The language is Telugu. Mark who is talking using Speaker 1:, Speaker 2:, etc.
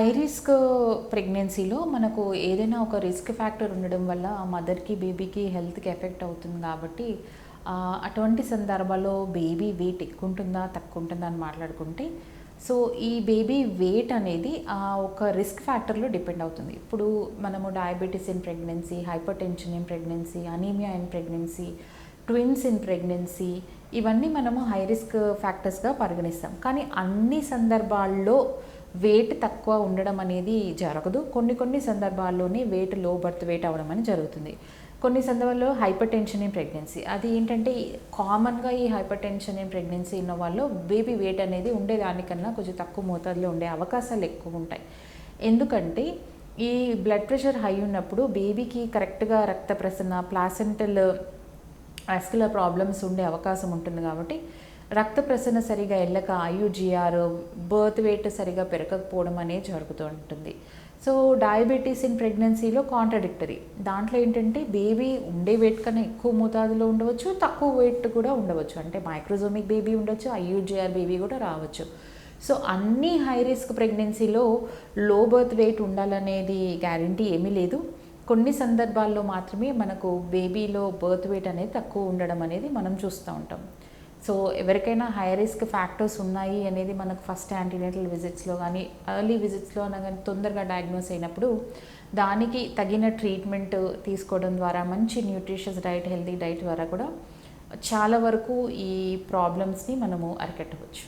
Speaker 1: హై రిస్క్ ప్రెగ్నెన్సీలో మనకు ఏదైనా ఒక రిస్క్ ఫ్యాక్టర్ ఉండడం వల్ల ఆ మదర్‌కి, బేబీకి హెల్త్‌కి ఎఫెక్ట్ అవుతుంది కాబట్టి అటువంటి సందర్భాల్లో బేబీ వెయిట్ ఎక్కువుంటుందా? తక్కువుంటుందా? అని మాట్లాడుకుంటే సో, ఈ బేబీ వెయిట్ అనేది ఒక రిస్క్ ఫ్యాక్టర్‌లో డిపెండ్ అవుతుంది. ఇప్పుడు మనము diabetes in pregnancy, hypertension in pregnancy, anaemia in pregnancy, twins in pregnancy ఇవన్నీ మనము హై రిస్క్ ఫ్యాక్టర్స్‌గా పరిగణిస్తాం. కానీ అన్ని సందర్భాల్లో వెయిట్ తక్కువ ఉండడం అనేది జరగదు. కొన్ని సందర్భాల్లోనే లో బర్త్ వెయిట్ అవ్వడం అని జరుగుతుంది. కొన్ని సందర్భాల్లో హైపర్ టెన్షన్ ఇన్ ప్రెగ్నెన్సీ అది ఏంటంటే కామన్‌గా ఈ హైపర్ టెన్షన్ ఇన్ ప్రెగ్నెన్సీ ఉన్న వాళ్ళు బేబీ వెయిట్ అనేది ఉండేదానికన్నా కొంచెం తక్కువ మోతాదులో ఉండే అవకాశాలు ఎక్కువ ఉంటాయి. ఎందుకంటే ఈ బ్లడ్ ప్రెషర్ హై ఉన్నప్పుడు బేబీకి కరెక్ట్‌గా రక్త ప్రసరణ, ప్లాసెంటల్ వాస్కులర్ ప్రాబ్లమ్స్ ఉండే అవకాశం ఉంటుంది కాబట్టి రక్త ప్రసరణ సరిగా వెళ్ళక ఐయుజిఆర్ బర్త్ వెయిట్ సరిగా పెరగకపోవడం అనేది జరుగుతూ ఉంటుంది. సో డయాబెటీస్ ఇన్ ప్రెగ్నెన్సీలో కాంట్రడిక్టరీ. దాంట్లో ఏంటంటే బేబీ ఉండే వెయిట్ కన్నా ఎక్కువ మోతాదులో ఉండవచ్చు, తక్కువ వెయిట్ కూడా ఉండవచ్చు. అంటే మైక్రోజోమిక్ బేబీ ఉండొచ్చు, ఐయుజిఆర్ బేబీ కూడా రావచ్చు. సో అన్ని హై రిస్క్ ప్రెగ్నెన్సీలో లో బర్త్ వెయిట్ ఉండాలనేది గ్యారంటీ ఏమీ లేదు. కొన్ని సందర్భాల్లో మాత్రమే మనకు బేబీలో బర్త్ వెయిట్ అనేది తక్కువ ఉండడం అనేది మనం చూస్తూ ఉంటాం. సో ఎవరికైనా హై రిస్క్ ఫ్యాక్టర్స్ ఉన్నాయి అనేది మనకు ఫస్ట్ యాంటీనేటల్ విజిట్స్లో కానీ ఎర్లీ విజిట్స్లో కానీ తొందరగా డయాగ్నోస్ అయినప్పుడు దానికి తగిన ట్రీట్మెంట్ తీసుకోవడం ద్వారా మంచి న్యూట్రిషియస్ డైట్, హెల్తీ డైట్ ద్వారా కూడా చాలా వరకు ఈ ప్రాబ్లమ్స్ని మనము అరికట్టవచ్చు.